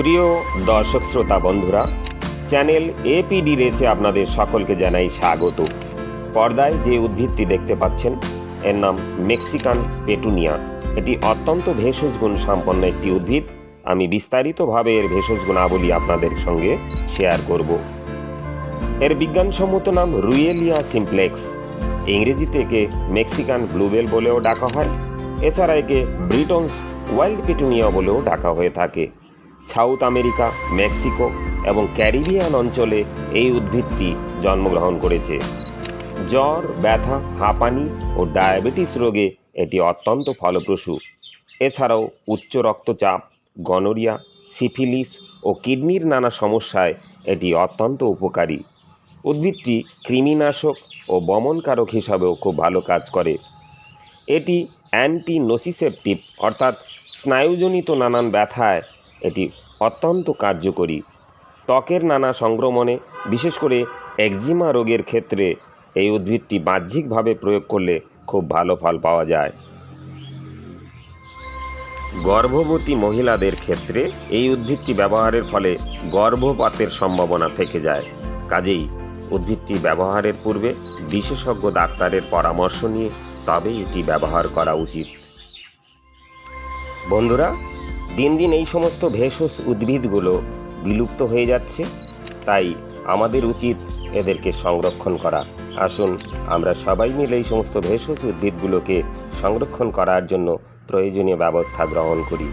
প্রিয় দর্শক শ্রোতা বন্ধুরা, চ্যানেল এপিডি রেসে আপনাদের সকলকে জানাই স্বাগত। পর্দায় যে উদ্ভিদটি দেখতে পাচ্ছেন এর নাম মেক্সিকান পেটুনিয়া। এটি অত্যন্ত ভেষজ গুণ সম্পন্ন একটি উদ্ভিদ। আমি বিস্তারিতভাবে এর ভেষজ গুণাবলী আপনাদের সঙ্গে শেয়ার করব। এর বিজ্ঞানসম্মত নাম রুয়েলিয়া সিমপ্লেক্স। ইংরেজিতে একে মেক্সিকান ব্লুবেল বলেও ডাকা হয়। এছাড়া একে ব্রিটনস ওয়াইল্ড পেটুনিয়া বলেও ডাকা হয়ে থাকে। সাউথ আমেরিকা, মেক্সিকো এবং ক্যারিবিয়ান অঞ্চলে এই উদ্ভিদটি জন্মগ্রহণ করেছে। জ্বর, ব্যথা, হাঁপানি ও ডায়াবেটিস রোগে এটি অত্যন্ত ফলপ্রসূ। এছাড়াও উচ্চ রক্তচাপ, গনোরিয়া, সিফিলিস ও কিডনির নানা সমস্যায় এটি অত্যন্ত উপকারী। উদ্ভিদটি কৃমিনাশক ও বমনকারক হিসাবেও খুব ভালো কাজ করে। এটি অ্যান্টিনোসিসেপটিভ অর্থাৎ স্নায়ুজনিত নানান ব্যথায় এটি অত্যন্ত কার্যকরী। ত্বকের নানা সংক্রমণে, বিশেষ করে একজিমা রোগের ক্ষেত্রে এই উদ্ভিদটি বাহ্যিকভাবে প্রয়োগ করলে খুব ভালো ফল পাওয়া যায়। গর্ভবতী মহিলাদের ক্ষেত্রে এই উদ্ভিদটি ব্যবহারের ফলে গর্ভপাতের সম্ভাবনা থেকে যায়। কাজেই উদ্ভিদটি ব্যবহারের পূর্বে বিশেষজ্ঞ ডাক্তারের পরামর্শ নিয়ে তবে এটি ব্যবহার করা উচিত। বন্ধুরা, দিন দিন এই সমস্ত ভেষজ উদ্ভিদগুলো বিলুপ্ত হয়ে যাচ্ছে, তাই আমাদের উচিত এদেরকে সংরক্ষণ করা। আসুন আমরা সবাই মিলে এই সমস্ত ভেষজ উদ্ভিদগুলোকে সংরক্ষণ করার জন্য প্রয়োজনীয় ব্যবস্থা গ্রহণ করি।